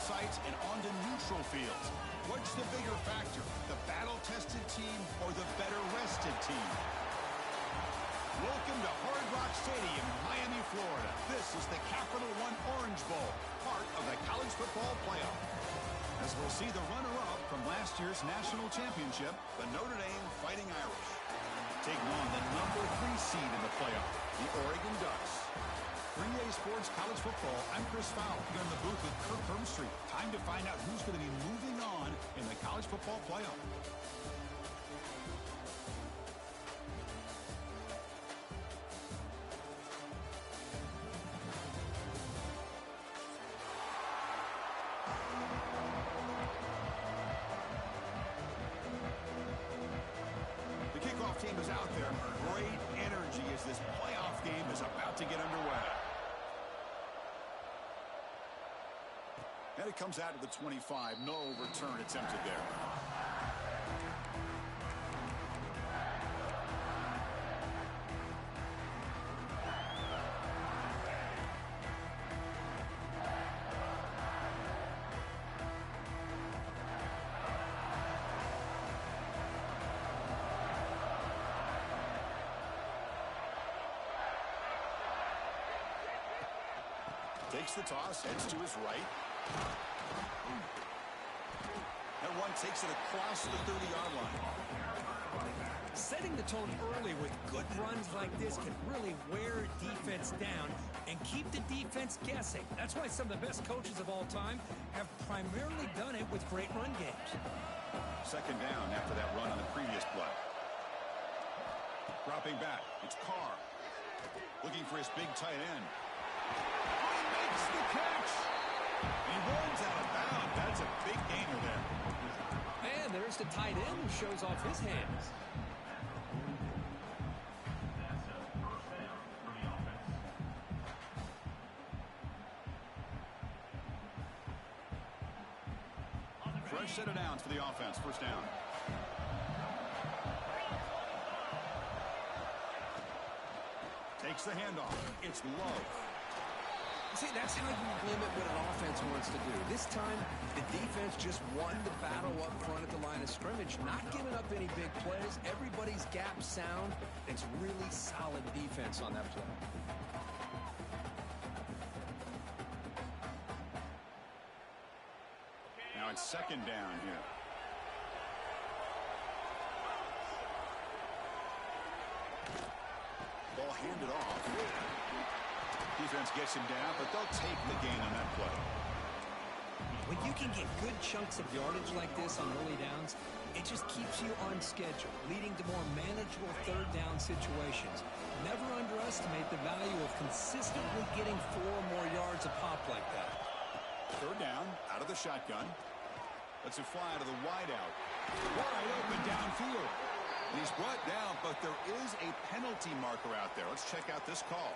sites and onto neutral fields. What's the bigger factor, the battle-tested team or the better-rested team? Welcome to Hard Rock Stadium in Miami, Florida. This is the Capital One Orange Bowl, part of the college football playoff. As we'll see the runner-up from last year's national championship, the Notre Dame Fighting Irish, taking on the #3 seed in the playoff, the Oregon Ducks. 3A Sports College Football, I'm Chris Fowle, here in the booth with Kirk Herbstreit. Time to find out who's going to be moving on in the college football playoff. The kickoff team is out there. Great energy as this playoff game is about to get underway. And it comes out of the 25. No return attempted there. Takes the toss, heads to his right. That one takes it across the 30-yard line. Setting the tone early with good runs like this can really wear defense down and keep the defense guessing. That's why some of the best coaches of all time have primarily done it with great run games. Second down after that run on the previous play. Dropping back, it's Carr. Looking for his big tight end. He makes the catch. He runs out of bounds. That's a big gainer there. And there's the tight end who shows off his hands. Fresh set of downs for the offense. First down. Takes the handoff. It's low. See, that's how you limit what an offense wants to do. This time, the defense just won the battle up front at the line of scrimmage, not giving up any big plays. Everybody's gap sound. It's really solid defense on that play. Now it's second down here. Ball handed off. Defense gets him down, but they'll take the gain on that play. When you can get good chunks of yardage like this on early downs, it just keeps you on schedule, leading to more manageable third down situations. Never underestimate the value of consistently getting 4 or more yards a pop like that. Third down, out of the shotgun. Lets it fly to the wideout. Wide open downfield. And he's brought down, but there is a penalty marker out there. Let's check out this call.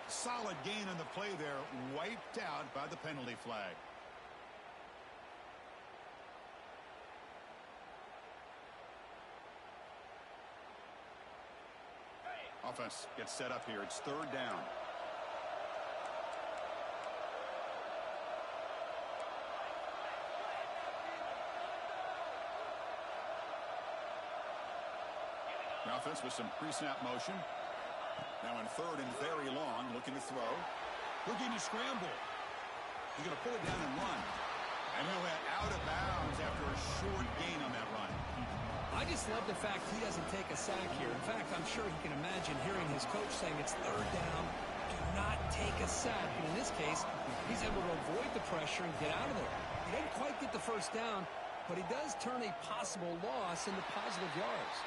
Solid gain on the play there, wiped out by the penalty flag. Offense gets set up here. It's third down. The offense with some pre-snap motion. Now in third and very long, looking to throw. Looking to scramble. He's going to pull it down and run. And he'll head out of bounds after a short gain on that run. I just love the fact he doesn't take a sack here. In fact, I'm sure he can imagine hearing his coach saying it's third down, do not take a sack. And in this case, he's able to avoid the pressure and get out of there. He didn't quite get the first down, but he does turn a possible loss into positive yards.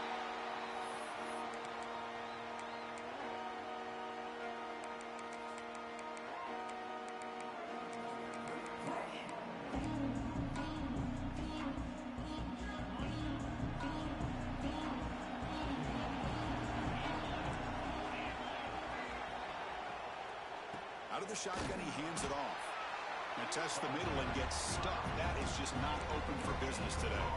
Out of the shotgun, he hands it off. And tests the middle and gets stuck. That is just not open for business today.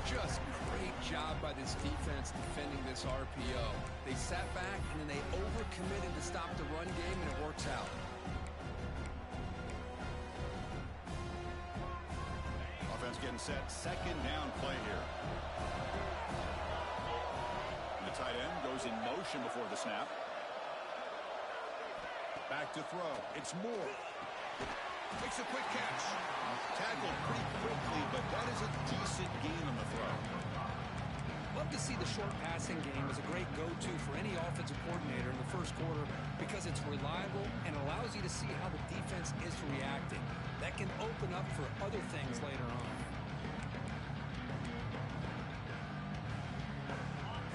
Just great job by this defense defending this RPO. They sat back and then they overcommitted to stop the run game, and it works out. set second down play here. And the tight end goes in motion before the snap. Back to throw. It's Moore. Makes a quick catch. Tackled pretty quickly, but that is a decent gain on the throw. Love to see the short passing game as a great go-to for any offensive coordinator in the first quarter because it's reliable and allows you to see how the defense is reacting. That can open up for other things later on.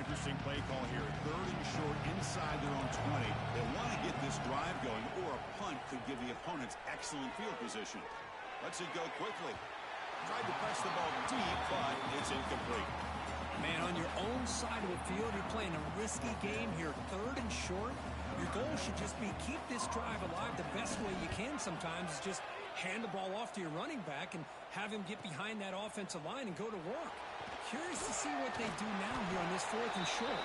Interesting play call here. Third and short inside their own 20. They want to get this drive going, or a punt could give the opponents excellent field position. Lets it go quickly. Tried to press the ball deep, but it's incomplete. Man, on your own side of the field, you're playing a risky game here. Third and short. Your goal should just be keep this drive alive the best way you can sometimes is just hand the ball off to your running back and have him get behind that offensive line and go to work. Curious to see what they do now here on this fourth and short.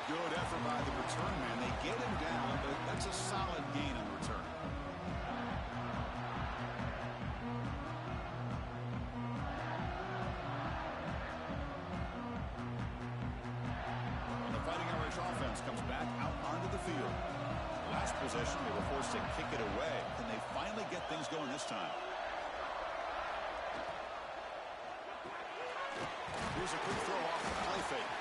Good effort by the return man. They get him down, but that's a solid gain on the return. And the Fighting Irish offense comes back out onto the field. Last possession, they were forced to kick it away. Can they finally get things going this time? Here's a quick throw off the play fake.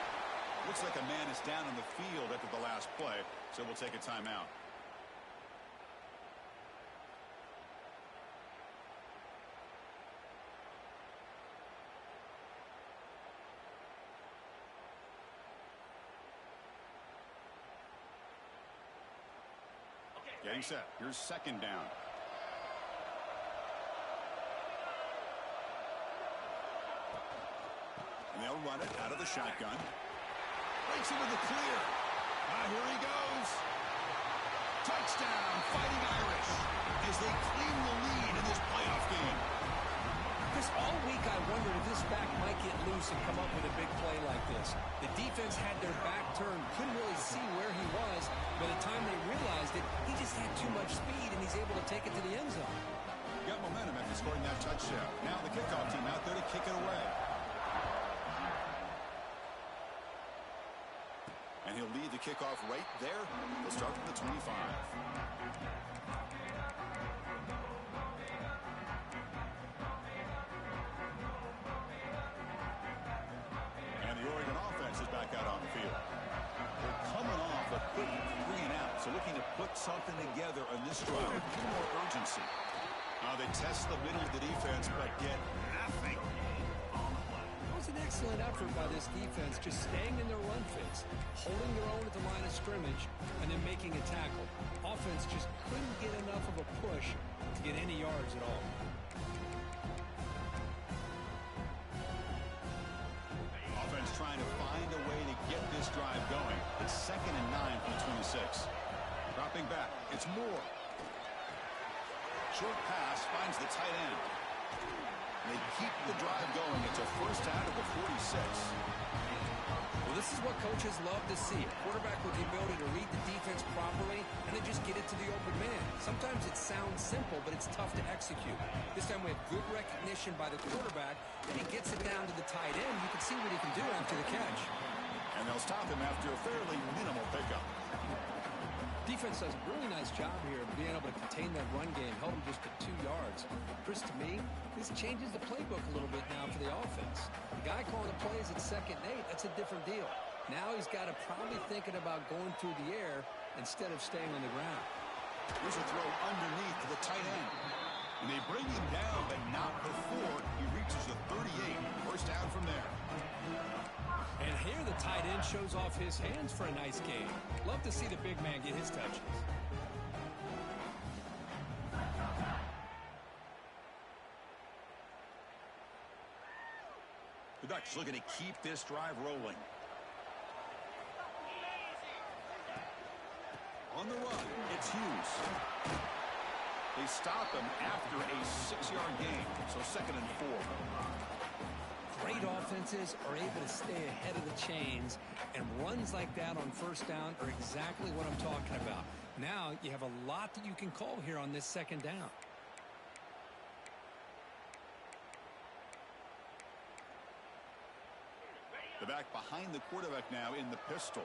Looks like a man is down on the field after the last play, so we'll take a timeout. Getting set. Here's second down. And they'll run it out of the shotgun. Breaks into the clear. Here he goes. Touchdown, Fighting Irish, as they claim the lead in this playoff game. Chris, all week I wondered if this back might get loose and come up with a big play like this. The defense had their back turned, couldn't really see where he was. By the time they realized it, he just had too much speed, and he's able to take it to the end zone. Got momentum after scoring that touchdown. Now the kickoff team out there to kick it away. And he'll lead the kickoff right there. He'll start from the 25. And the Oregon offense is back out on the field. They're coming off a quick 3 and out, so looking to put something together on this drive. A little more urgency. They test the middle of the defense, but get nothing. It was an excellent effort by this defense, just staying in their run fits, holding their own at the line of scrimmage, and then making a tackle. Offense just couldn't get enough of a push to get any yards at all. Offense trying to find a way to get this drive going. It's 2nd and 9 from the 26. Dropping back, it's Moore. Short pass finds the tight end. They keep the drive going. It's a first down at the 46. Well, this is what coaches love to see. A quarterback with the ability to read the defense properly and then just get it to the open man. Sometimes it sounds simple, but it's tough to execute. This time we have good recognition by the quarterback, and he gets it down to the tight end. You can see what he can do after the catch. And they'll stop him after a fairly minimal pickup. Defense does a really nice job here of being able to contain that run game, held him just to 2 yards. Chris, to me, this changes the playbook a little bit now for the offense. The guy calling the plays at 2nd and 8, that's a different deal. Now he's got to probably thinking about going through the air instead of staying on the ground. Here's a throw underneath to the tight end. And they bring him down, but not before he reaches the 38. First down from there. And here the tight end shows off his hands for a nice game. Love to see the big man get his touches. The Ducks looking to keep this drive rolling. On the run, it's Hughes. They stop him after a 6-yard gain, so 2nd and 4. Great offenses are able to stay ahead of the chains, and runs like that on first down are exactly what I'm talking about. Now you have a lot that you can call here on this 2nd down. The back behind the quarterback now in the pistol.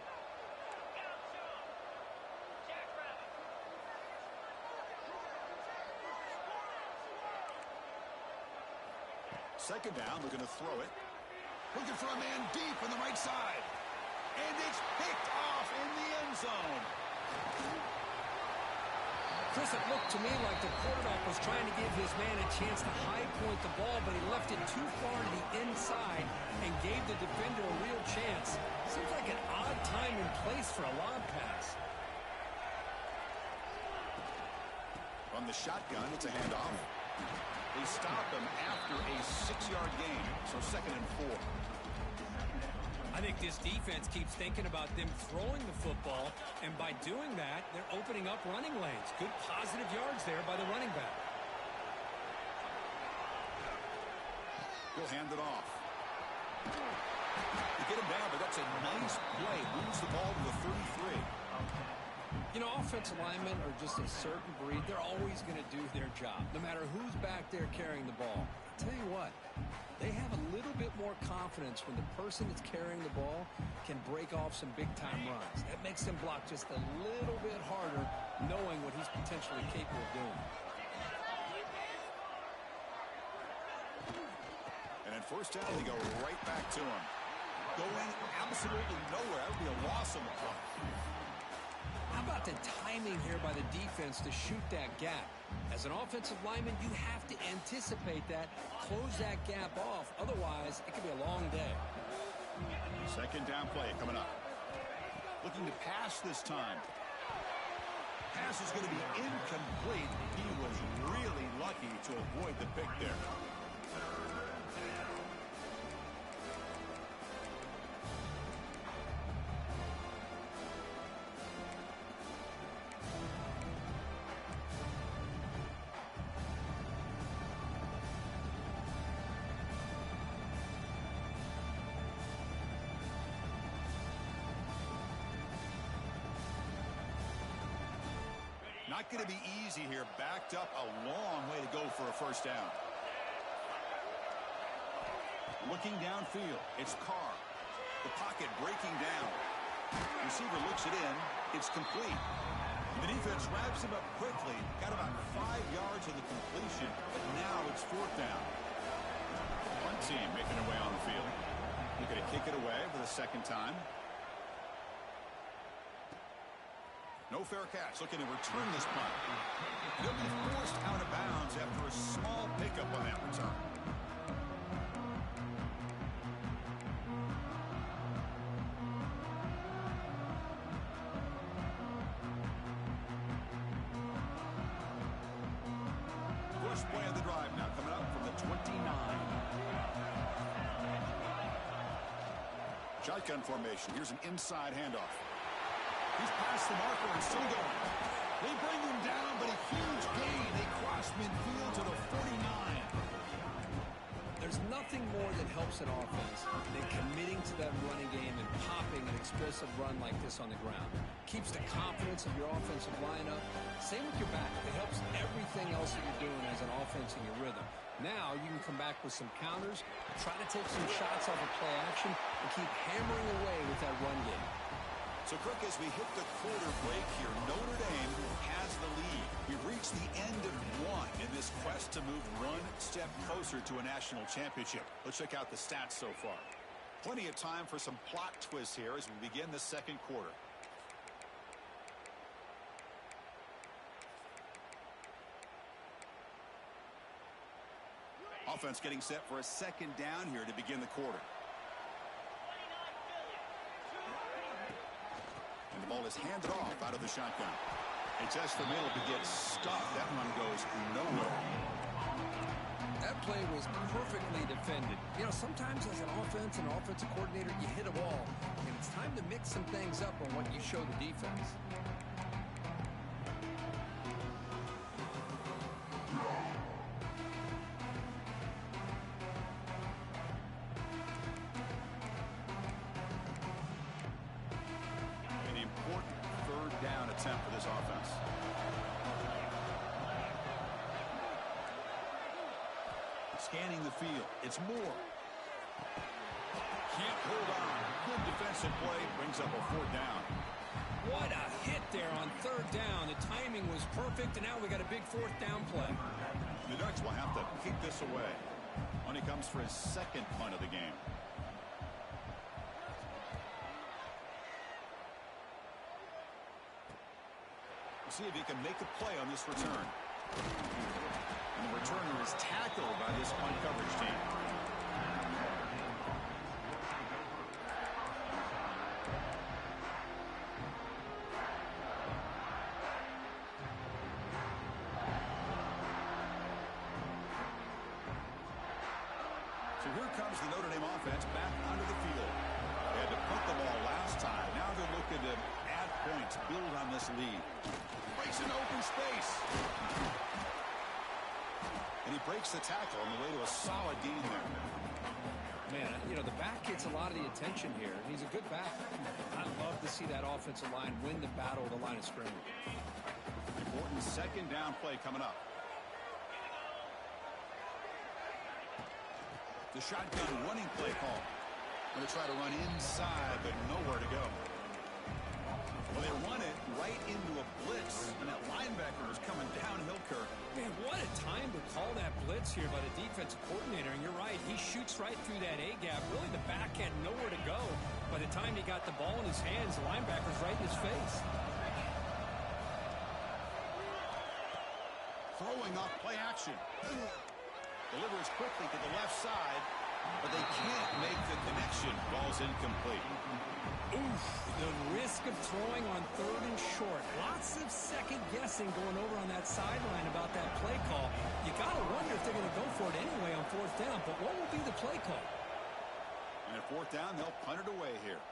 Second down, they're going to throw it. Looking for a man deep on the right side. And it's picked off in the end zone. Chris, it looked to me like the quarterback was trying to give his man a chance to high point the ball, but he left it too far to the inside and gave the defender a real chance. Seems like an odd time and place for a lob pass. From the shotgun, it's a handoff. They stop him after a 6-yard gain, so 2nd and 4. I think this defense keeps thinking about them throwing the football, and by doing that, they're opening up running lanes. Good positive yards there by the running back. He'll hand it off. You get him down, but that's a nice play. Moves the ball to the 33. You know, offensive linemen are just a certain breed. They're always going to do their job, no matter who's back there carrying the ball. I'll tell you what, they have a little bit more confidence when the person that's carrying the ball can break off some big-time runs. That makes them block just a little bit harder, knowing what he's potentially capable of doing. And at first down, they go right back to him. Going absolutely nowhere. That would be a loss on the play. How about the timing here by the defense to shoot that gap? As an offensive lineman, you have to anticipate that, close that gap off. Otherwise, it could be a long day. Second down play coming up. Looking to pass this time. Pass is going to be incomplete. He was really lucky to avoid the pick there. Not going to be easy here. Backed up a long way to go for a first down. Looking downfield, it's Carr. The pocket breaking down. Receiver looks it in. It's complete. The defense wraps him up quickly. Got about 5 yards of the completion, but now it's 4th down. One team making their way on the field. They're going to kick it away for the second time. No fair catch. Looking to return this punt. He'll be forced out of bounds after a small pickup on that return. First play of the drive now coming up from the 29. Shotgun formation. Here's an inside handoff. He's past the marker and still going. They bring him down, but a huge gain. They cross midfield to the 49. There's nothing more that helps an offense than committing to that running game and popping an explosive run like this on the ground. Keeps the confidence of your offensive line up. Same with your back. It helps everything else that you're doing as an offense in your rhythm. Now you can come back with some counters, try to take some shots off of play action, and keep hammering away with that run game. So, Crook, as we hit the quarter break here, Notre Dame has the lead. We've reached the end of one in this quest to move one step closer to a national championship. Let's check out the stats so far. Plenty of time for some plot twists here as we begin the second quarter. Offense getting set for a second down here to begin the quarter. And the ball is handed off out of the shotgun. They test the middle to get stuffed. That one goes nowhere. That play was perfectly defended. You know, sometimes as an offensive coordinator, you hit a wall. And it's time to mix some things up on what you show the defense. Attempt for this offense. Scanning the field. It's Moore. Can't hold on. Good defensive play. Brings up a 4th down. What a hit there on 3rd down. The timing was perfect, and now we got a big 4th down play. The Ducks will have to kick this away. When he comes for his 2nd punt of the game. See if he can make a play on this return. And the returner is tackled by this punt coverage team. So here comes the Notre Dame offense back onto the field. They had to punt the ball last time. Now they're looking to add points, build on this lead. Breaks an open space. And he breaks the tackle on the way to a solid gain there. Man, you know, the back gets a lot of the attention here. He's a good back. I'd love to see that offensive line win the battle of the line of scrimmage. Important 2nd down play coming up. The shotgun running play call. Going to try to run inside, but nowhere to go. Well, they run it right into a blitz, and that linebacker was coming downhill, Kirk. Man, what a time to call that blitz here by the defensive coordinator. And you're right, he shoots right through that A-gap. Really, the back had nowhere to go. By the time he got the ball in his hands, the linebacker's right in his face. Throwing off play action. Delivers quickly to the left side, but they can't make the connection. Ball's incomplete. Oof, the risk of throwing on 3rd and short. Lots of second guessing going over on that sideline about that play call. You got to wonder if they're going to go for it anyway on 4th down, but what will be the play call? And at 4th down, they'll punt it away here.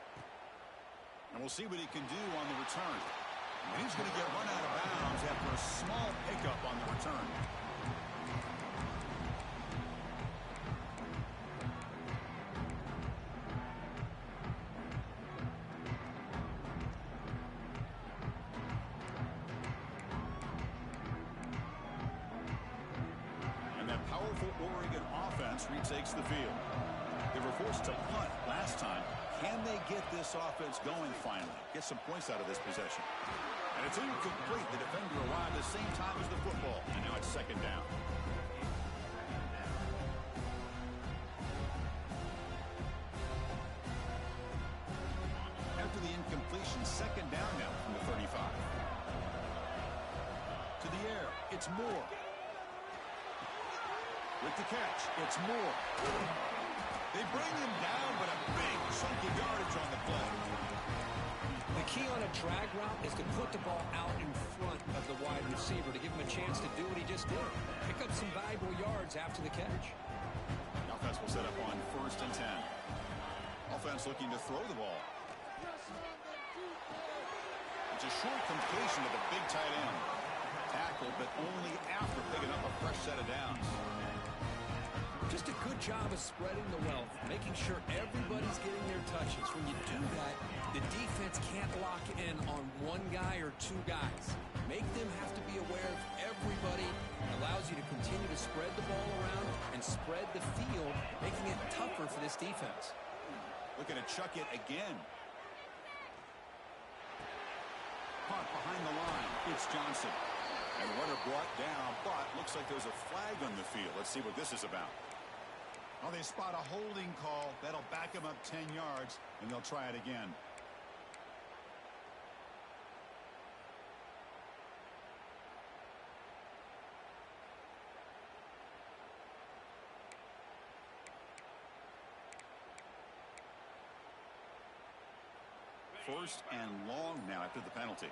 And we'll see what he can do on the return. And he's going to get run out of bounds after a small pickup on the return. Oregon offense retakes the field. They were forced to punt last time. Can they get this offense going finally? Get some points out of this possession. And it's incomplete. The defender arrived at the same time as the football. And now it's 2nd down. After the incompletion, 2nd down now from the 35. To the air, it's Moore. With the catch, it's Moore. They bring him down, but a big chunk of yardage on the play. The key on a drag route is to put the ball out in front of the wide receiver to give him a chance to do what he just did. Pick up some valuable yards after the catch. The offense will set up on 1st and 10. Offense looking to throw the ball. It's a short completion to the big tight end. Tackled, but only after picking up a fresh set of downs. Just a good job of spreading the wealth, making sure everybody's getting their touches. When you do that, the defense can't lock in on one guy or 2 guys. Make them have to be aware of everybody. It allows you to continue to spread the ball around and spread the field, making it tougher for this defense. Looking to chuck it again. Punt behind the line. It's Johnson. And runner brought down, but looks like there's a flag on the field. Let's see what this is about. Well, they spot a holding call. That'll back them up 10 yards, and they'll try it again. First and long now after the penalty.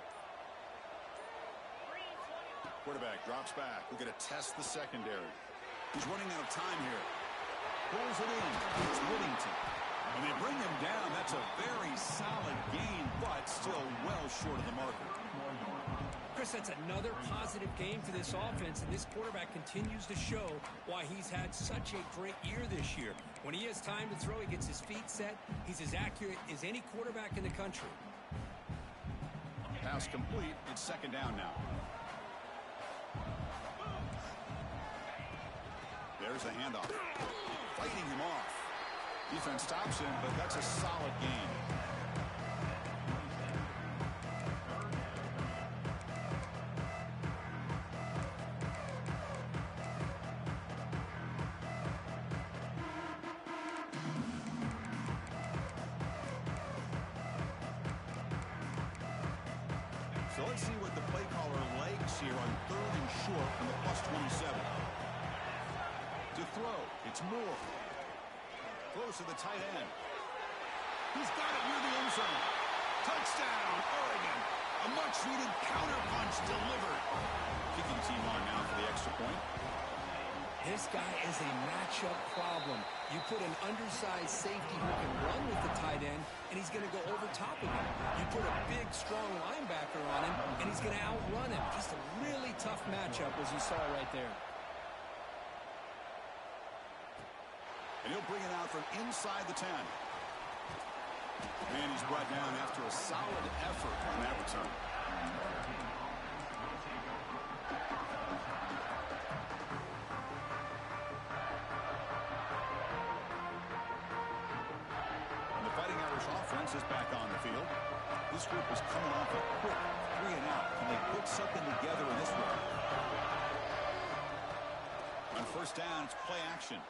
Quarterback drops back. We're going to test the secondary. He's running out of time here. Pulls it in. It's Whittington. And they bring him down. That's a very solid gain, but still well short of the marker. Chris, that's another positive game for this offense, and this quarterback continues to show why he's had such a great year this year. When he has time to throw, he gets his feet set. He's as accurate as any quarterback in the country. Pass complete. It's 2nd down now. There's the handoff. Fighting him off. Defense stops him, but that's a solid gain. So let's see what the play caller likes here on 3rd and short from the +27. To throw, it's Moore. Close to the tight end. He's got it near the end zone. Touchdown, Oregon. A much-needed counter punch delivered. Kicking team on now for the extra point. This guy is a matchup problem. You put an undersized safety who can run with the tight end, and he's going to go over top of him. You put a big, strong linebacker on him, and he's going to outrun him. Just a really tough matchup, as you saw right there. And he'll bring it out from inside the 10. And he's brought down after a solid effort on that return. And the Fighting Irish offense is back on the field. This group is coming off a quick 3-and-out. Can they put something together in this one? On first down, it's play action.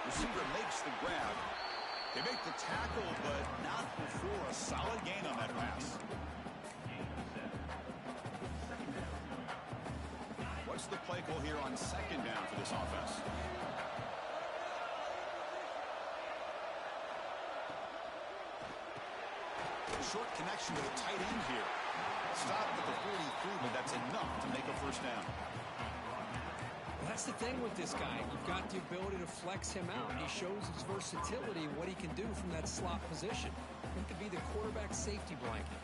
Receiver makes the grab. They make the tackle, but not before a solid gain on that pass. What's the play call here on 2nd down for this offense? Short connection to the tight end here. Stop at the 43, but that's enough to make a first down. That's the thing with this guy. You've got the ability to flex him out. He shows his versatility and what he can do from that slot position. He could be the quarterback safety blanket.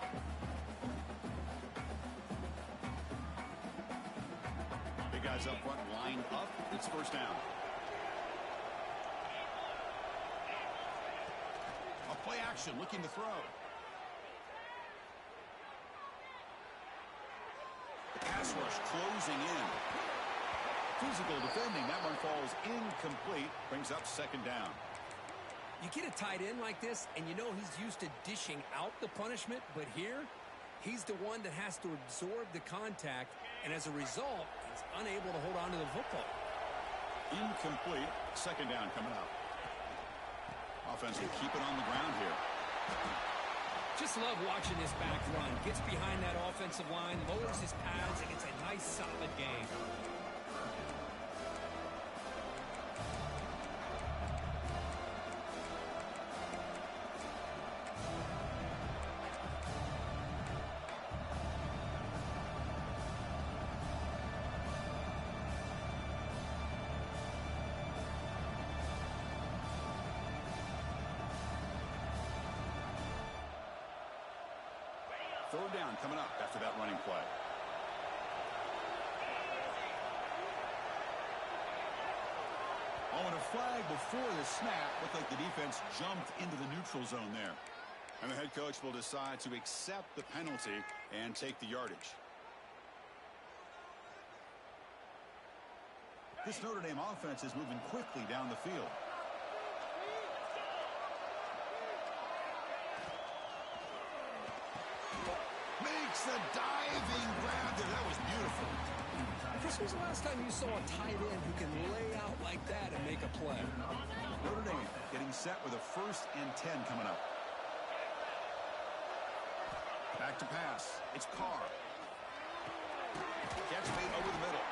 Big guys up front, line up. It's first down. A play action, looking to throw. The pass rush closing in. Physical defending. That one falls incomplete. Brings up 2nd down. You get a tight end like this, and you know he's used to dishing out the punishment, but here, he's the one that has to absorb the contact, and as a result, he's unable to hold on to the football. Incomplete. 2nd down coming up. Offense will keep it on the ground here. Just love watching this back run. Gets behind that offensive line, lowers his pads, and gets a nice, solid gain. Third down coming up after that running play. Oh, and a flag before the snap. Looked like the defense jumped into the neutral zone there. And the head coach will decide to accept the penalty and take the yardage. This Notre Dame offense is moving quickly down the field. Makes a diving grab there. That was beautiful. Chris, when was the last time you saw a tight end who can lay out like that and make a play? Notre Dame getting set with a 1st and 10 coming up. Back to pass. It's Carr. Catch made over the middle.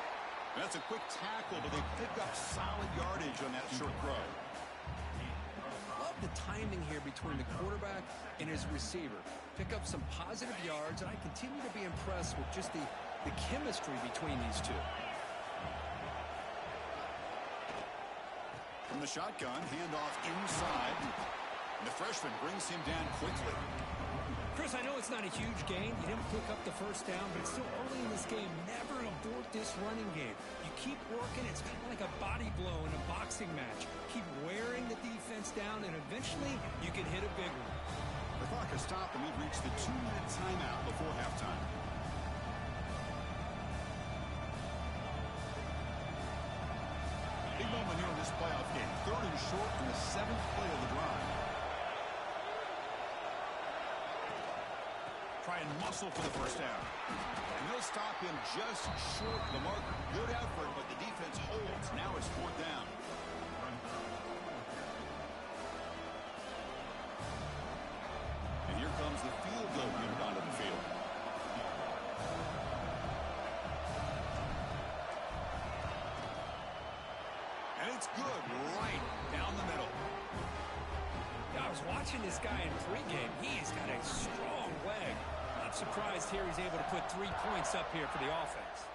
That's a quick tackle, but they pick up solid yardage on that short throw. Love the timing here between the quarterback and his receiver. Pick up some positive yards, and I continue to be impressed with just the chemistry between these two. From the shotgun, handoff inside. And the freshman brings him down quickly. Chris, I know it's not a huge gain. You didn't pick up the first down, but it's still early in this game. Never abort this running game. You keep working. It's kind of like a body blow in a boxing match. Keep wearing the defense down, and eventually you can hit a big one. The clock has stopped, and we've reached the 2-minute timeout before halftime. Big moment here in this playoff game. 3rd and short in the 7th play of the drive. Try and muscle for the first down. And they'll stop him just short of the mark. Good effort, but the defense holds. Now it's 4th down. And here comes the field goal unit onto the field. And it's good right down the middle. Yeah, I was watching this guy in pregame. He's got a strong leg. Not surprised here he's able to put 3 points up here for the offense.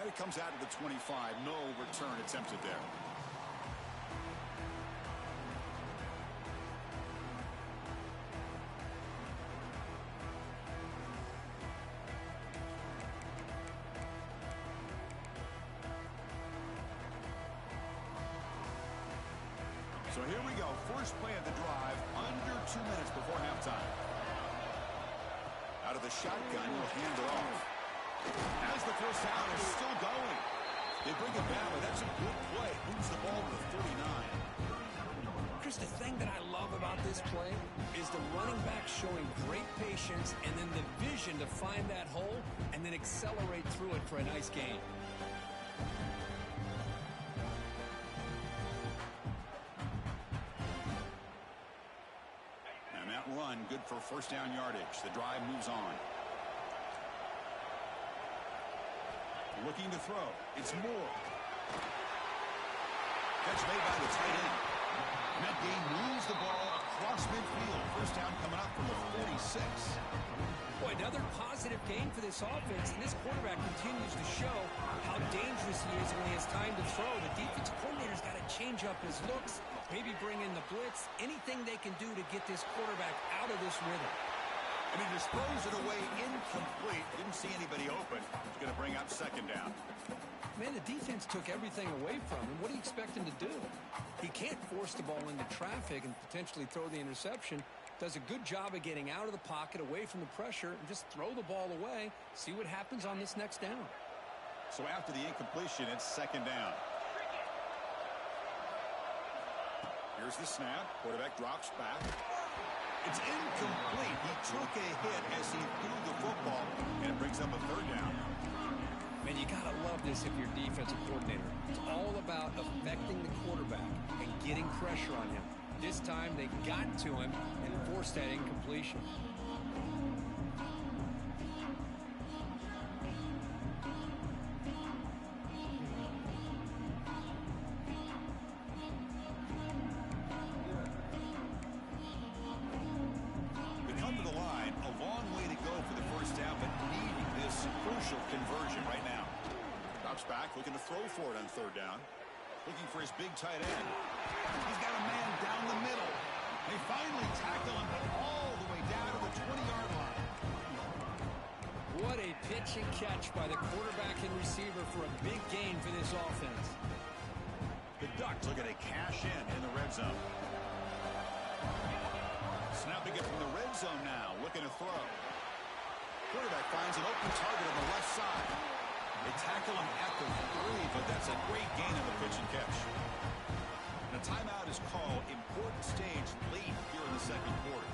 And it comes out to the 25. No return attempted there. So here we go. First play of the drive, under 2 minutes before halftime. Out of the shotgun, he'll hand it off. As the first down is still going. They bring it back, but that's a good play. Moves the ball to the 39. Chris, the thing that I love about this play is the running back showing great patience and then the vision to find that hole and then accelerate through it for a nice gain. Run, good for first down yardage. The drive moves on. Looking to throw. It's Moore. Catch made by the tight end. And that game moves the ball across midfield. First down coming up from the 46. Boy, another positive game for this offense, and this quarterback continues to show how dangerous he is when he has time to throw. The defensive coordinator's got to change up his looks, maybe bring in the blitz, anything they can do to get this quarterback out of this rhythm. And he just throws it away incomplete. Didn't see anybody open. He's going to bring out 2nd down. Man, the defense took everything away from him. What do you expect him to do? He can't force the ball into traffic and potentially throw the interception. Does a good job of getting out of the pocket, away from the pressure, and just throw the ball away. See what happens on this next down. So after the incompletion, it's 2nd down. Here's the snap. Quarterback drops back. It's incomplete. He took a hit as he threw the football, and it brings up a 3rd down. Man, you got to love this if you're defensive coordinator. It's all about affecting the quarterback and getting pressure on him. This time they got to him and forced that incompletion. We come to the line, a long way to go for the first down, but needing this crucial conversion right now. Drops back, looking to throw for it on 3rd down. Looking for his big tight end. He's got a man down the middle. They finally tackle him all the way down to the 20-yard line. What a pitch and catch by the quarterback and receiver for a big gain for this offense. The Ducks looking to cash in the red zone. Snapping it from the red zone now, looking to throw. Quarterback finds an open target on the left side. They tackle him at the 3, but that's a great gain on the pitch and catch. And a timeout is called. Important stage late here in the 2nd quarter.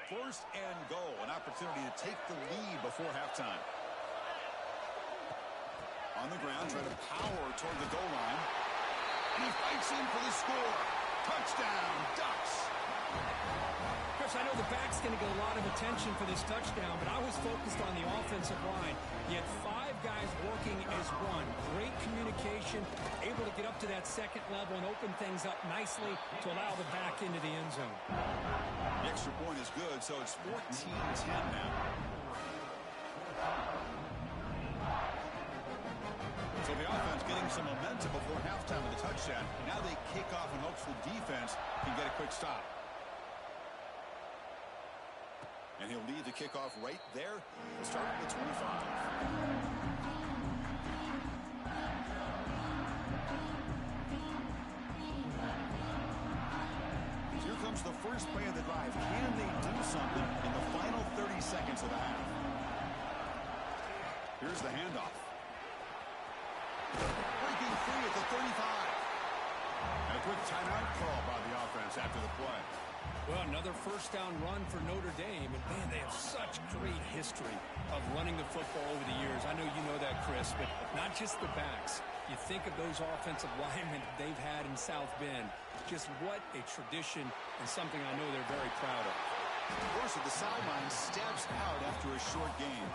First and goal, an opportunity to take the lead before halftime. On the ground, trying to power toward the goal line. And he fights in for the score. Touchdown, Ducks. Chris, I know the back's going to get a lot of attention for this touchdown, but I was focused on the offensive line. You had 5 guys working as one. Great communication, able to get up to that 2nd level and open things up nicely to allow the back into the end zone. The extra point is good, so it's 14-10 now. So the offense getting some momentum before halftime with the touchdown. Now they kick off in hopes the defense can get a quick stop. And he'll lead the kickoff right there. He'll start at the 25. comes the first play of the drive. Can they do something in the final 30 seconds of the half? Here's the handoff. Breaking free at the 35. And a quick timeout call by the offense after the play. Well, another first down run for Notre Dame. And, man, they have such great history of running the football over the years. I know you know that, Chris, but not just the backs. You think of those offensive linemen they've had in South Bend. Just what a tradition and something I know they're very proud of. Of course, at the sideline, steps out after a short game.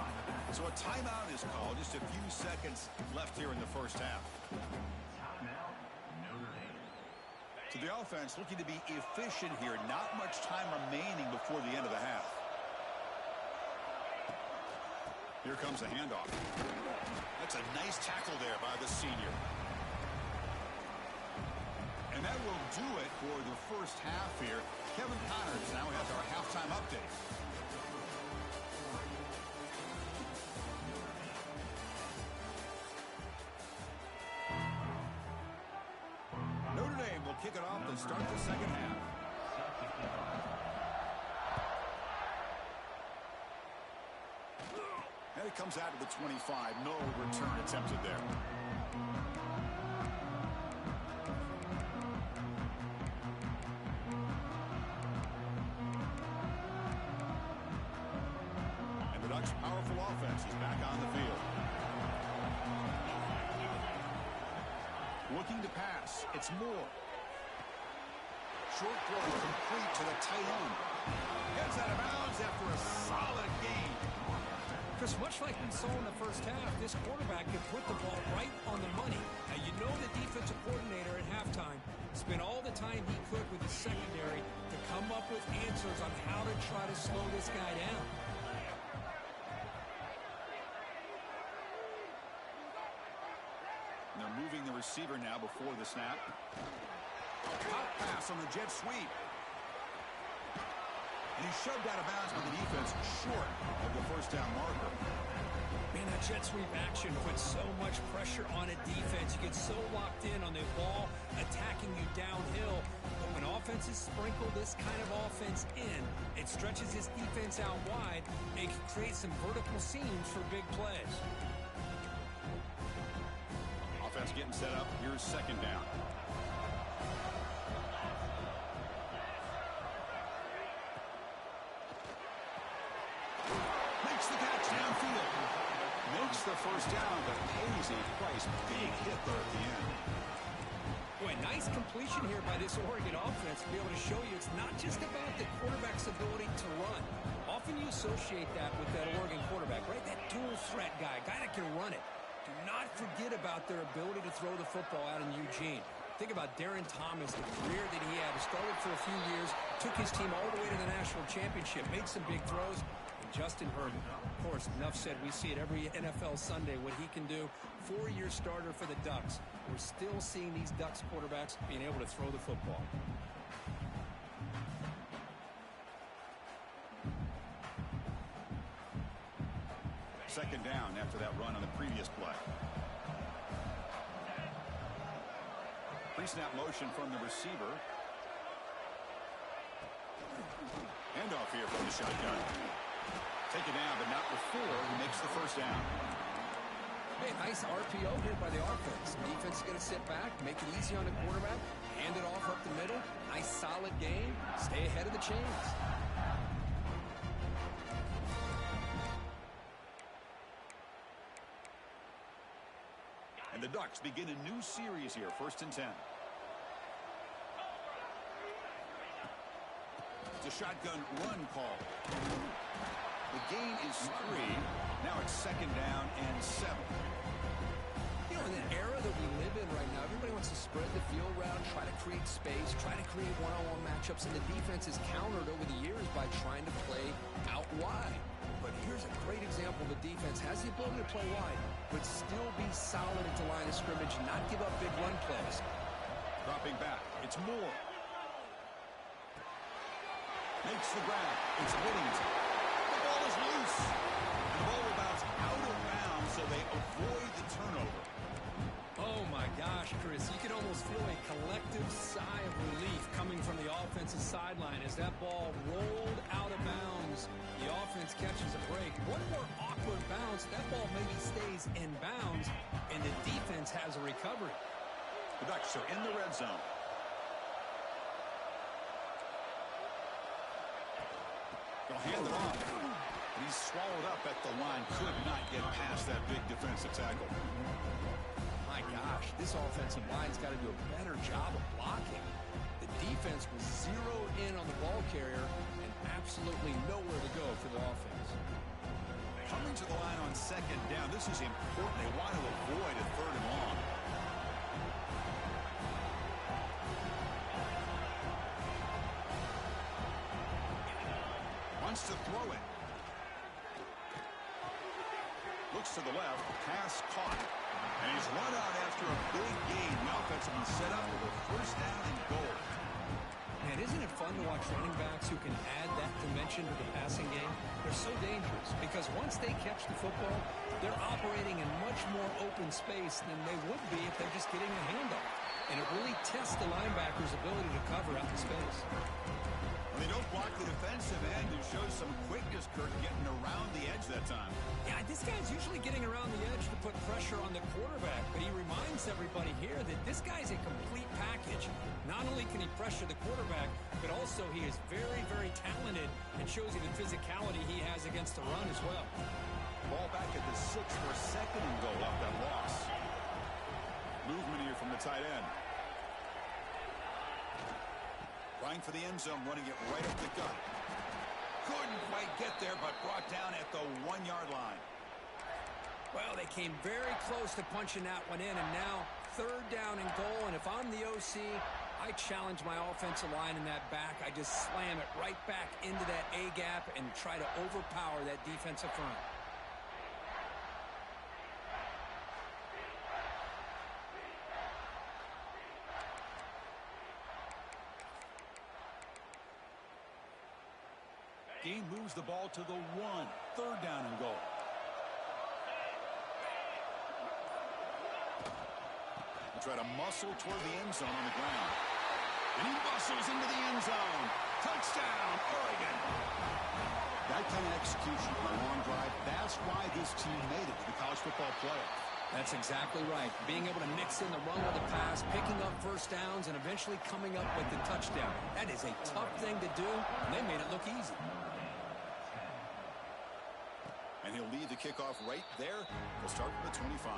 So a timeout is called. Just a few seconds left here in the first half. So the offense looking to be efficient here. Not much time remaining before the end of the half. Here comes a handoff. That's a nice tackle there by the senior. And that will do it for the first half here. Kevin Connors now has our halftime update. Notre Dame will kick it off to start the second half. And it comes out of the 25. No return attempted there. And the Ducks' powerful offense is back on the field. Looking to pass. It's Moore. Short throw complete to the tight end. Gets out of bounds after a solid gain. Chris, much like we saw in the first half, this quarterback can put the ball right on the money. Now, you know the defensive coordinator at halftime spent all the time he could with his secondary to come up with answers on how to try to slow this guy down. And they're moving the receiver now before the snap. A pop pass on the jet sweep. And he shoved out of bounds by the defense short of the first down marker. Man, that jet sweep action puts so much pressure on a defense. You get so locked in on the ball attacking you downhill. But when offenses sprinkle this kind of offense in, it stretches this defense out wide and can create some vertical seams for big plays. Offense getting set up. Here's second down. Makes the catch downfield. Makes the first down, but pays a price. Big hit there at the end. Boy, nice completion here by this Oregon offense to be able to show you it's not just about the quarterback's ability to run. Often you associate that with that Oregon quarterback, right? That dual threat guy that can run it. Do not forget about their ability to throw the football out in Eugene. Think about Darren Thomas, the career that he had. Started for a few years, took his team all the way to the national championship, made some big throws. Justin Herbert, of course, enough said. We see it every NFL Sunday what he can do. 4-year starter for the Ducks. We're still seeing these Ducks quarterbacks being able to throw the football. Second down after that run on the previous play. Pre-snap motion from the receiver. Handoff here from the shotgun. Taken down, but not before he makes the first down. Hey, nice RPO here by the offense. Defense is going to sit back, make it easy on the quarterback, hand it off up the middle. Nice solid game. Stay ahead of the chains. And the Ducks begin a new series here, 1st and 10. It's a shotgun run call. The gain is 3. Now it's second down and 7. You know, in the era that we live in right now, everybody wants to spread the field around, try to create space, try to create one-on-one matchups, and the defense is countered over the years by trying to play out wide. But here's a great example. The defense has the ability to play wide, but still be solid at the line of scrimmage, not give up big run plays. Dropping back. It's Moore. Makes the grab. It's Whittington. The ball is loose. And the ball will bounce out of bounds, so they avoid the turnover. Oh, my gosh. Chris, you can almost feel a collective sigh of relief coming from the offensive sideline as that ball rolled out of bounds. The offense catches a break. One more awkward bounce. That ball maybe stays in bounds, and the defense has a recovery. The Ducks are in the red zone. They'll hand it off. He's swallowed up at the line. Could not get past that big defensive tackle. My gosh, this offensive line's got to do a better job of blocking. The defense was zeroed in on the ball carrier and absolutely nowhere to go for the offense. Coming to the line on second down. This is important. They want to avoid a third and long. Wants to throw it. Looks to the left. Pass caught. And he's run out after a big gain. The offense will be set up with a first down and goal. Man, isn't it fun to watch running backs who can add that dimension to the passing game? They're so dangerous because once they catch the football, they're operating in much more open space than they would be if they're just getting a handoff. And it really tests the linebacker's ability to cover out the space. They don't block the defensive end and shows some quickness, Kirk, getting around the edge that time. Yeah, this guy's usually getting around the edge to put pressure on the quarterback, but he reminds everybody here that this guy's a complete package. Not only can he pressure the quarterback, but also he is very, very talented and shows you the physicality he has against the run as well. Ball back at the 6 for a second and goal off that loss. Movement here from the tight end. Trying for the end zone, running it right up the gut. Couldn't quite get there, but brought down at the 1-yard line. Well, they came very close to punching that one in, and now third down and goal. And if I'm the OC, I challenge my offensive line in that back. I just slam it right back into that A-gap and try to overpower that defensive front. Game moves the ball to the 1. Third down and goal. They try to muscle toward the end zone on the ground. And he muscles into the end zone. Touchdown, Oregon. That kind of execution on a long drive, that's why this team made it to the college football playoff. That's exactly right. Being able to mix in the run with the pass, picking up first downs, and eventually coming up with the touchdown. That is a tough thing to do, and they made it look easy. And he'll lead the kickoff right there. We'll start from the 25.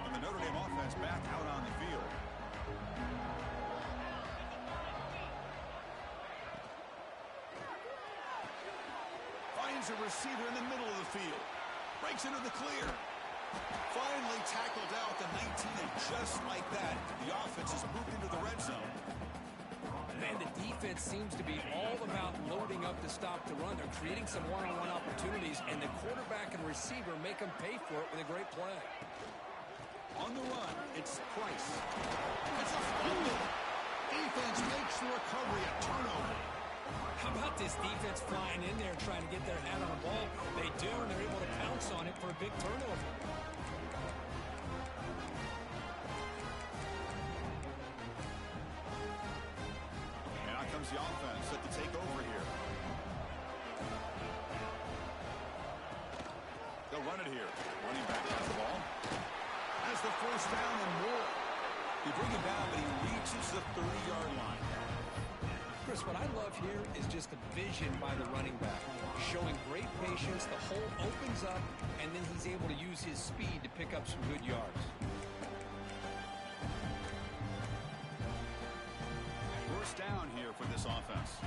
And the Notre Dame offense back out on the field. Finds a receiver in the middle of the field. Breaks into the clear. Finally tackled out the 19, and just like that, the offense has moved into the red zone. Man, the defense seems to be all about loading up to stop the run. They're creating some one-on-one opportunities, and the quarterback and receiver make them pay for it with a great play. On the run, it's Price. It's a fumble. Defense makes the recovery, a turnover. How about this defense flying in there trying to get their hand on the ball? They do, and they're able to pounce on it for a big turnover. And out comes the offense set to take over here. They'll run it here. Running back has the ball. Has the first down and more. He bring it down, but he reaches the 30-yard line. Chris, what I love here is just the vision by the running back. Showing great patience, the hole opens up, and then he's able to use his speed to pick up some good yards. First down here for this offense.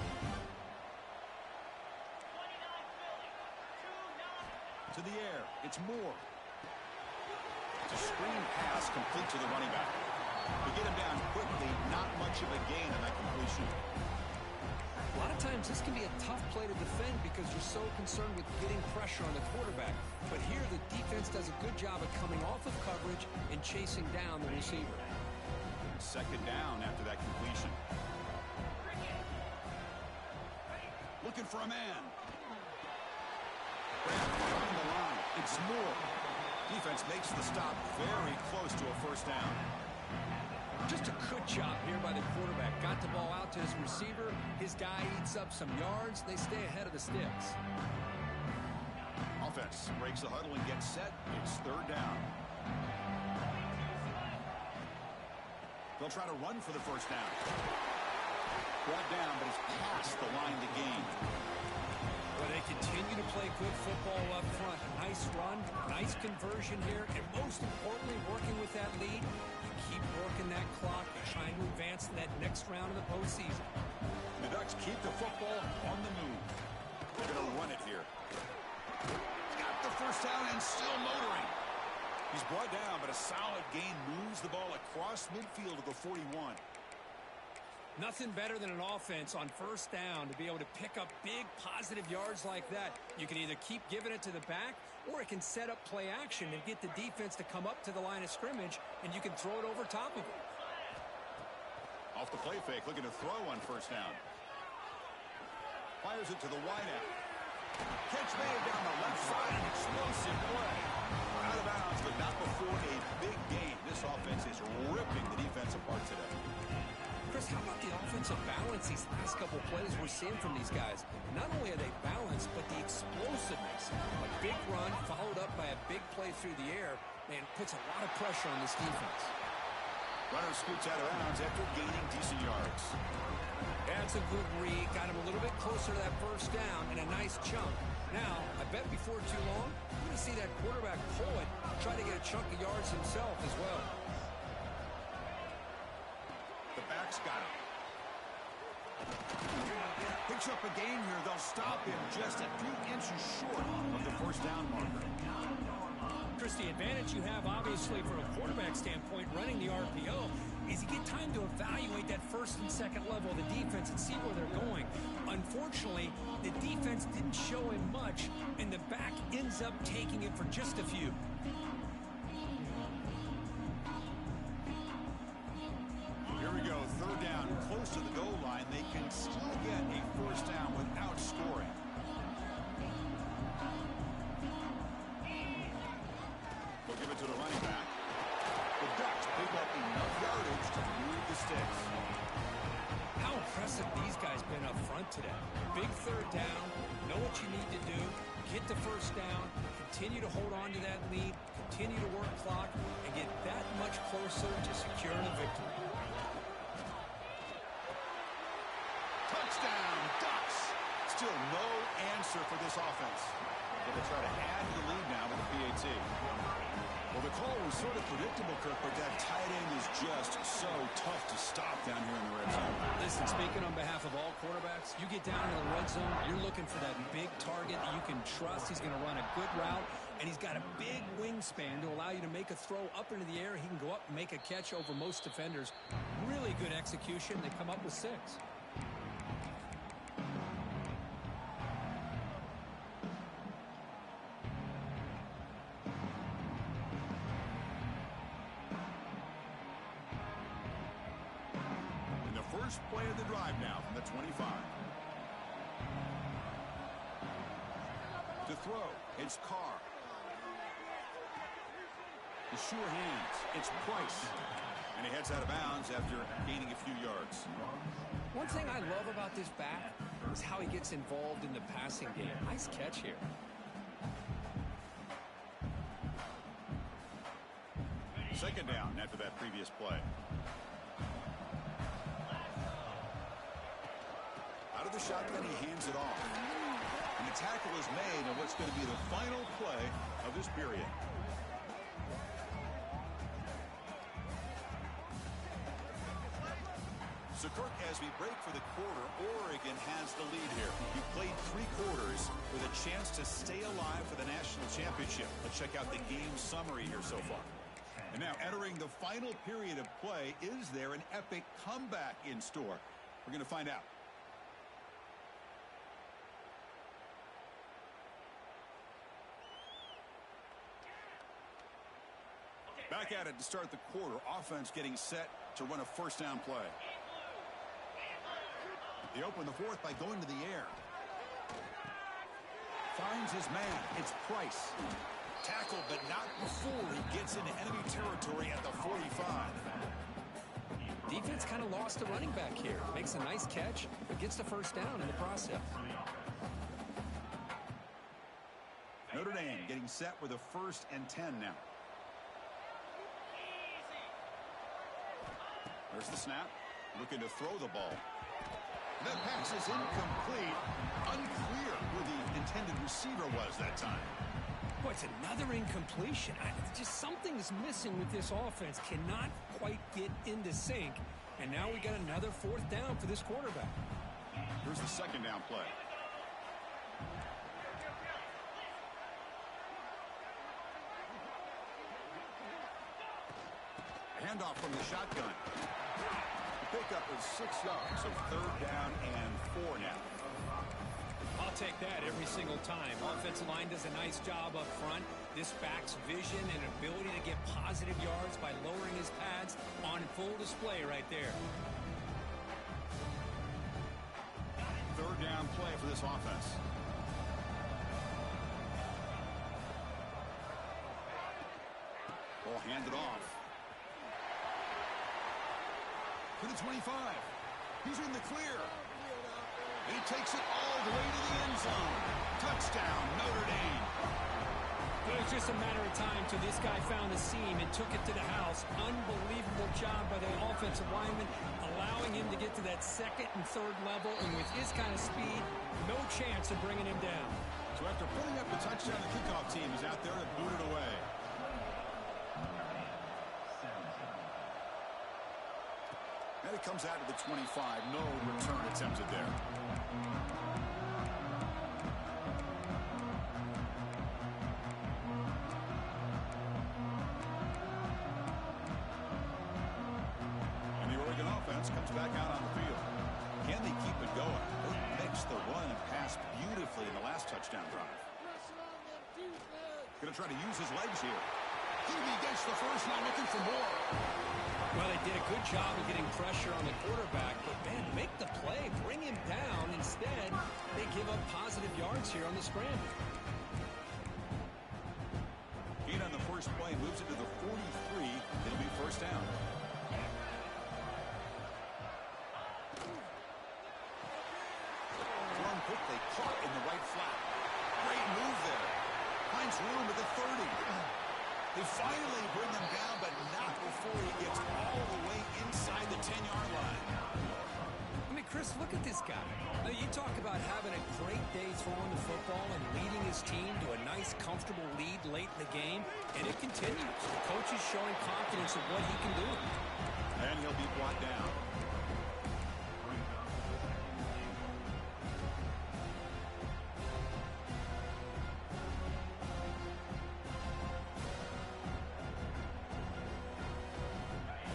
To the air, it's Moore. It's a screen pass complete to the running back. To get him down quickly, not much of a gain on that completion. A lot of times this can be a tough play to defend because you're so concerned with getting pressure on the quarterback. But here the defense does a good job of coming off of coverage and chasing down the receiver. Second down after that completion. looking for a man. Behind the line. It's Moore. Defense makes the stop very close to a first down. Just a good job here by the quarterback. Got the ball out to his receiver. His guy eats up some yards. They stay ahead of the sticks. Offense breaks the huddle and gets set. It's third down. They'll try to run for the first down. Brought down, but it's past the line to gain. Well, they continue to play good football up front. A nice run, nice conversion here, and most importantly, working with that lead. You keep working that clock, trying to advance to that next round of the postseason. The Ducks keep the football on the move. They're going to run it here. Got the first down and still motoring. He's brought down, but a solid gain moves the ball across midfield to the 41. Nothing better than an offense on first down to be able to pick up big positive yards like that. You can either keep giving it to the back, or it can set up play action and get the defense to come up to the line of scrimmage, and you can throw it over top of it. Off the play fake, looking to throw on first down. Fires it to the wideout. Catch made down the left side, an explosive play. Out of bounds, but not before a big gain. This offense is ripping the defense apart today. Chris, how about the offensive balance these last couple plays we're seeing from these guys? Not only are they balanced, but the explosiveness. A big run followed up by a big play through the air, man, puts a lot of pressure on this defense. Runner scoots out of bounds after gaining decent yards. That's a good read. Got him a little bit closer to that first down and a nice chunk. Now, I bet before too long, you're going to see that quarterback pull it, try to get a chunk of yards himself as well. The back's got him. Picks up a gain here. They'll stop him just a few inches short of the first down marker. Chris, the advantage you have, obviously, from a quarterback standpoint, running the RPO, is you get time to evaluate that first and second level of the defense and see where they're going. Unfortunately, the defense didn't show him much, and the back ends up taking it for just a few. Here we go, third down, close to the goal line. They can still get a first down without scoring. They'll give it to the running back. The Ducks pick up enough yardage to move the sticks. How impressive these guys been up front today. Big third down, know what you need to do, get the first down, continue to hold on to that lead, continue to work clock, and get that much closer to securing a victory. Touchdown, Ducks! Still no answer for this offense. But they try to add to the lead now with a PAT. Well, the call was sort of predictable, Kirk, but that tight end is just so tough to stop down here in the red zone. Listen, speaking on behalf of all quarterbacks, you get down to the red zone, you're looking for that big target that you can trust. He's going to run a good route, and he's got a big wingspan to allow you to make a throw up into the air. He can go up and make a catch over most defenders. Really good execution. They come up with 6. First play of the drive now from the 25. To throw, it's Carr. The sure hands, it's Price. And he heads out of bounds after gaining a few yards. One thing I love about this back is how he gets involved in the passing game. Nice catch here. Second down after that previous play. Out of the shotgun, he hands it off. And the tackle is made on what's going to be the final play of this period. So, Kirk, as we break for the quarter, Oregon has the lead here. He played 3 quarters with a chance to stay alive for the national championship. Let's check out the game summary here so far. And now, entering the final period of play, is there an epic comeback in store? We're going to find out. Back at it to start the quarter. Offense getting set to run a first down play. They open the fourth by going to the air. finds his man. It's Price. Tackled, but not before he gets into enemy territory at the 45. Defense kind of lost the running back here. Makes a nice catch, but gets the first down in the process. Notre Dame getting set with a 1st and 10 now. There's the snap. Looking to throw the ball. That pass is incomplete. Unclear who the intended receiver was that time. Boy, it's another incompletion. Just something's missing with this offense. Cannot quite get into sync. And now we got another 4th down for this quarterback. Here's the 2nd down play. Handoff from the shotgun. The pickup is 6 yards, so 3rd down and 4 now. I'll take that every single time. Offensive line does a nice job up front. This back's vision and ability to get positive yards by lowering his pads on full display right there. 3rd down play for this offense. Ball handed off. To the 25. He's in the clear. He takes it all the way to the end zone. Touchdown, Notre Dame. It was just a matter of time till this guy found the seam and took it to the house. Unbelievable job by the offensive lineman, allowing him to get to that 2nd and 3rd level, and with his kind of speed, no chance of bringing him down. So after putting up the touchdown, the kickoff team is out there to boot it away. And it comes out to the 25. No return attempted there. And the Oregon offense comes back out on the field. Can they keep it going? They mixed the run and pass beautifully in the last touchdown drive. Going to try to use his legs here. He gets the first, now looking for more. Well, they did a good job of getting pressure on the quarterback, but, man, make the play, bring him down. Instead, they give up positive yards here on the scramble. Gain on the first play moves it to the 43. It'll be 1st down. Thrown quickly, caught in the right flat. Great move there. Finds room at the 30. They finally bring him down, but not before he gets all the way inside the 10-yard line. I mean, Chris, look at this guy. Now, you talk about having a great day throwing the football and leading his team to a nice, comfortable lead late in the game, and it continues. The coach is showing confidence of what he can do. And he'll be brought down.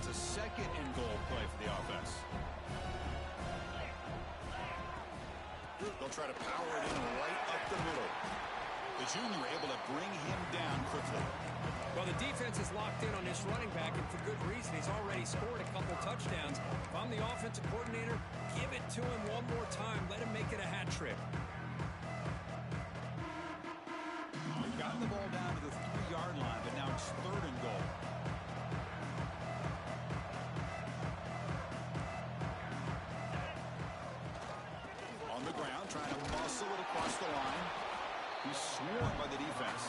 It's a 2nd and goal play for the offense. They'll try to power it in right up the middle. The junior able to bring him down quickly. Well, the defense is locked in on this running back, and for good reason. He's already scored a couple touchdowns. If I'm the offensive coordinator, give it to him one more time. Let him make it a hat trick. We've gotten the ball down to the 3-yard line, but now it's 3rd and goal. On the ground, trying to muscle it across the line. He's swarmed by the defense.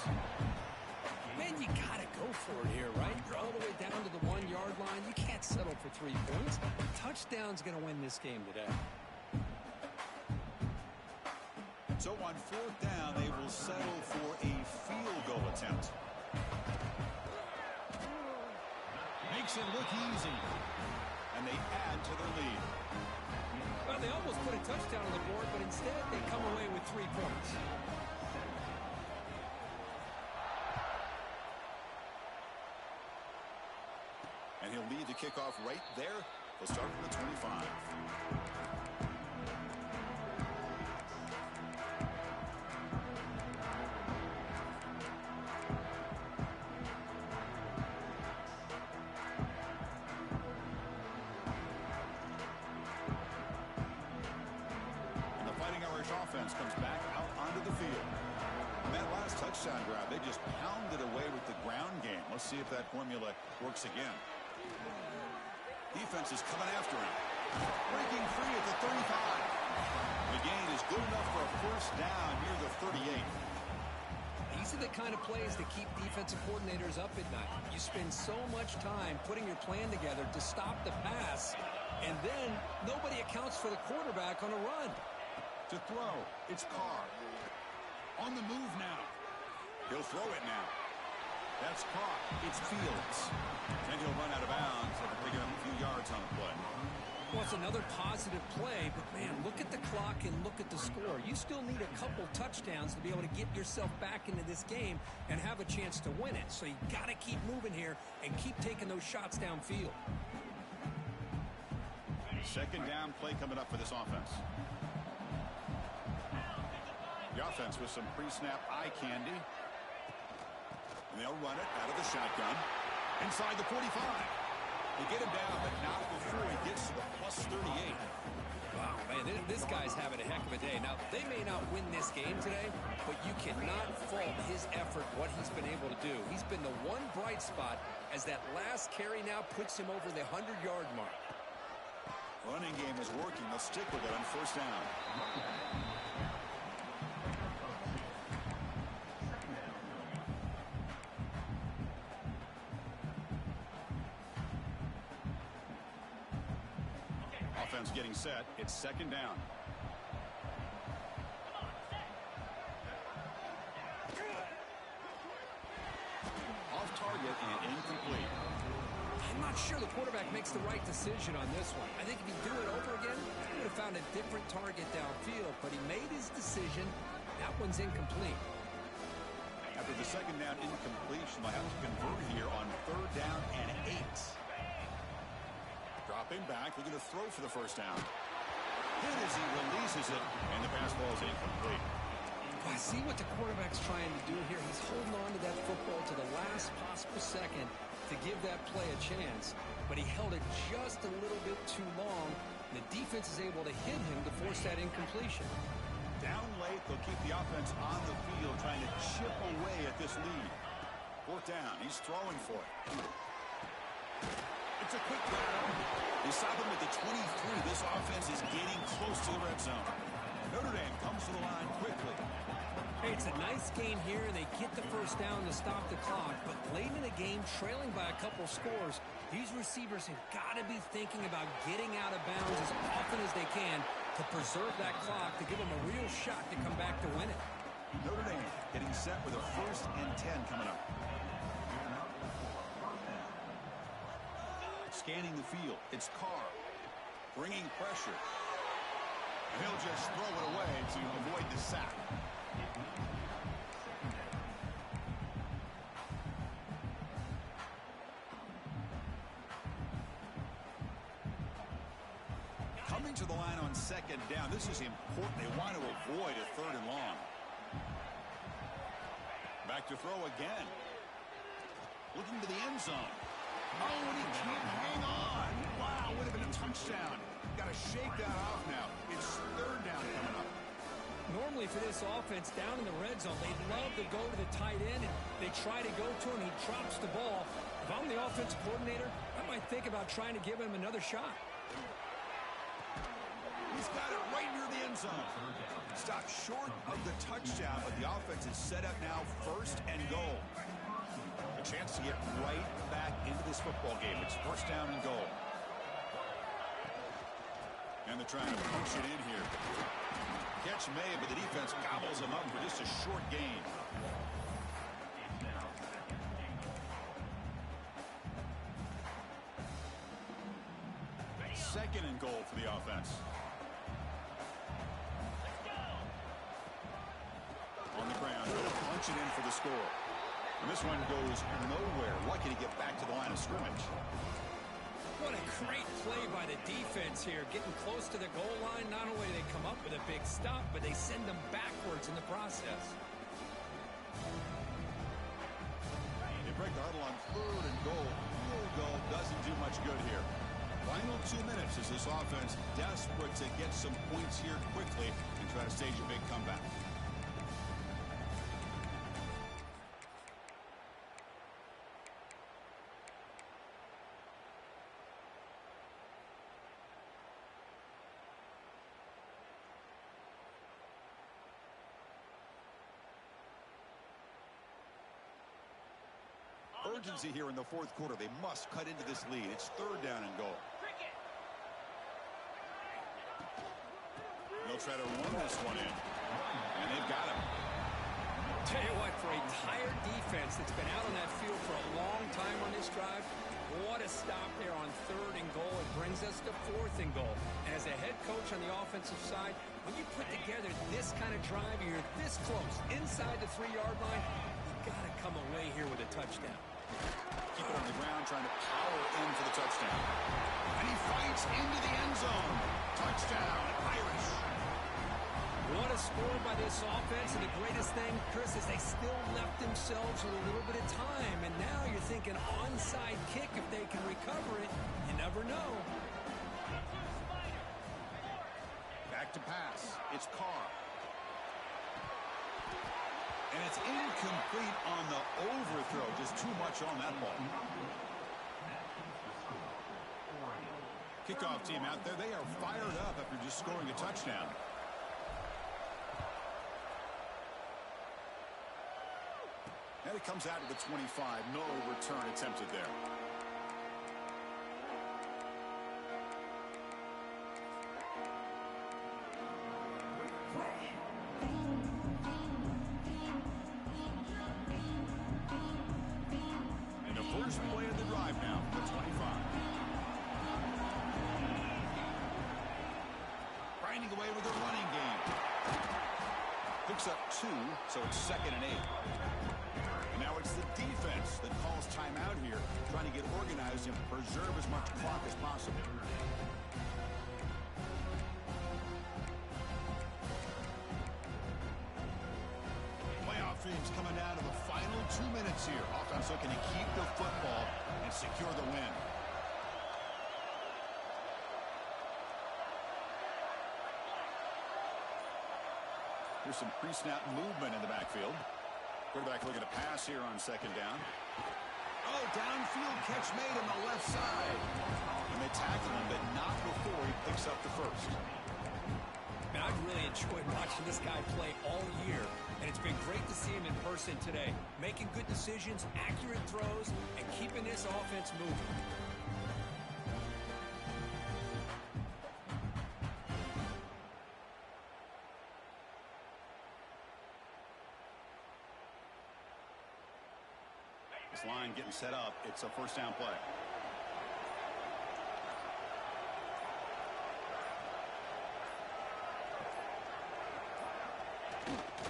Man, you got to go for it here, right? You're all the way down to the 1-yard line. You can't settle for 3 points. Touchdown's going to win this game today. So on 4th down, they will settle for a field goal attempt. Makes it look easy. And they add to their lead. Well, they almost put a touchdown on the board, but instead they come away with 3 points. And he'll lead the kickoff right there. They'll start from the 25. And the Fighting Irish offense comes back out onto the field. And that last touchdown drive, they just pounded away with the ground game. Let's see if that formula works again. Defense is coming after him. Breaking free at the 35. The gain is good enough for a first down near the 38. These are the kind of plays that keep defensive coordinators up at night. You spend so much time putting your plan together to stop the pass, and then nobody accounts for the quarterback on a run. To throw, it's Carr. On the move now. He'll throw it now. That's caught. It's Fields. And he'll run out of bounds after picking up a few yards on the play. Well, it's another positive play, but, man, look at the clock and look at the score. You still need a couple touchdowns to be able to get yourself back into this game and have a chance to win it. So you got to keep moving here and keep taking those shots downfield. Second down play coming up for this offense. The offense with some pre-snap eye candy. And they'll run it out of the shotgun. Inside the 45. They get him down, but not before he gets to the plus 38. Wow, man, this guy's having a heck of a day. Now, they may not win this game today, but you cannot fault his effort, what he's been able to do. He's been the one bright spot as that last carry now puts him over the 100-yard mark. Running game is working. They'll stick with it on first down. Offense getting set. It's second down. Off target and incomplete. I'm not sure the quarterback makes the right decision on this one. I think if he do it over again, he would have found a different target downfield, but he made his decision. That one's incomplete. After the second down incompletion, they'll have to convert here on third down and 8. Dropping back, looking to throw for the first down. Hit as he releases it, and the pass ball is incomplete. I see what the quarterback's trying to do here. He's holding on to that football to the last possible second to give that play a chance, but he held it just a little bit too long, and the defense is able to hit him to force that incompletion. Down late, they'll keep the offense on the field, trying to chip away at this lead. Fourth down, he's throwing for it. It's a quick grab. They stop him at the 23. This offense is getting close to the red zone. Notre Dame comes to the line quickly. Hey, it's a nice game here, and they get the first down to stop the clock. But late in the game, trailing by a couple scores, these receivers have got to be thinking about getting out of bounds as often as they can to preserve that clock, to give them a real shot to come back to win it. Notre Dame getting set with a first and 10 coming up. Scanning the field, it's Carr bringing pressure. And he'll just throw it away to avoid the sack. Coming to the line on second down. This is important. They want to avoid a third and long. Back to throw again. Looking to the end zone. Oh, and he can't hang on. Wow, would have been a touchdown. Got to shake that off now. It's third down coming up. Normally for this offense, down in the red zone, they'd love to go to the tight end, and they try to go to him. He drops the ball. If I'm the offensive coordinator, I might think about trying to give him another shot. He's got it right near the end zone. Stopped short of the touchdown, but the offense is set up now first and goal. A chance to get right back into this football game. It's first down and goal. And they're trying to punch it in here. Catch made, but the defense gobbles him up for just a short gain. Second and goal for the offense. On the ground, punch it in for the score. And this one goes nowhere. Lucky to get back to the line of scrimmage. What a great play by the defense here. Getting close to the goal line, not only do they come up with a big stop, but they send them backwards in the process. They break the huddle on third and goal. Field goal doesn't do much good here. Final 2 minutes as this offense desperate to get some points here quickly and try to stage a big comeback. urgency here in the fourth quarter. They must cut into this lead. It's 3rd down and goal. They'll try to run this one in. And they've got him. Tell you what, for a tired defense that's been out on that field for a long time on this drive, what a stop there on 3rd and goal. It brings us to 4th and goal. And as a head coach on the offensive side, when you put together this kind of drive, you're this close, inside the 3-yard line, you got to come away here with a touchdown. Keep it on the ground, trying to power in for the touchdown. And he fights into the end zone. Touchdown, Irish. What a score by this offense, and the greatest thing, Chris, is they still left themselves with a little bit of time, and now you're thinking onside kick if they can recover it. You never know. Back to pass. It's Carr. And it's incomplete on the overthrow. Just too much on that ball. Kickoff team out there. They are fired up after just scoring a touchdown. And it comes out to the 25. No return attempted there. And the first play of the drive now for the 25. Grinding away with a running game. Picks up 2, so it's 2nd and 8. Now it's the defense that calls timeout here, trying to get organized and preserve as much clock as possible. Playoff teams coming down to the final 2 minutes here. Offense looking to keep the football and secure the win. Here's some pre-snap movement in the backfield. Quarterback looking to pass here on 2nd down. Oh, downfield catch made on the left side. And they tackle him, but not before he picks up the first. Man, I've really enjoyed watching this guy play all year, and it's been great to see him in person today. Making good decisions, accurate throws, and keeping this offense moving. This line getting set up. It's a 1st down play.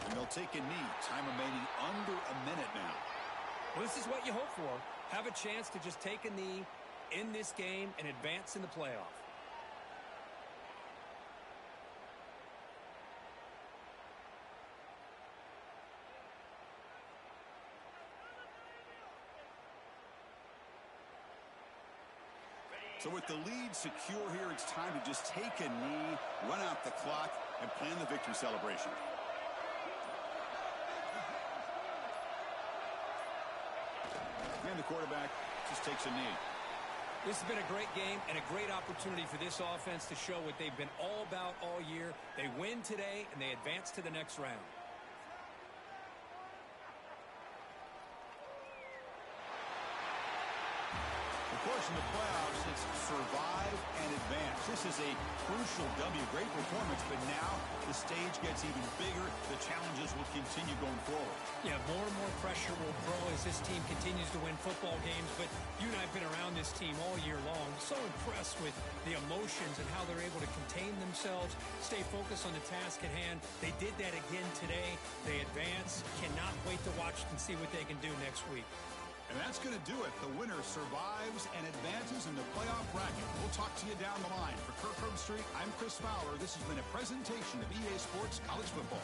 And they'll take a knee. Time remaining under a minute now. Well, this is what you hope for. Have a chance to just take a knee in this game and advance in the playoff. So with the lead secure here, it's time to just take a knee, run out the clock, and plan the victory celebration. And the quarterback just takes a knee. This has been a great game and a great opportunity for this offense to show what they've been all about all year. They win today, and they advance to the next round. Of course, in the playoffs, it's survive and advance. This is a crucial W. Great performance, but now the stage gets even bigger. The challenges will continue going forward. Yeah, more and more pressure will grow as this team continues to win football games, but you and I have been around this team all year long. So impressed with the emotions and how they're able to contain themselves, stay focused on the task at hand. They did that again today. They advance. Cannot wait to watch and see what they can do next week. And that's going to do it. The winner survives and advances in the playoff bracket. We'll talk to you down the line. For Kirk Herbstreit, I'm Chris Fowler. This has been a presentation of EA Sports College Football.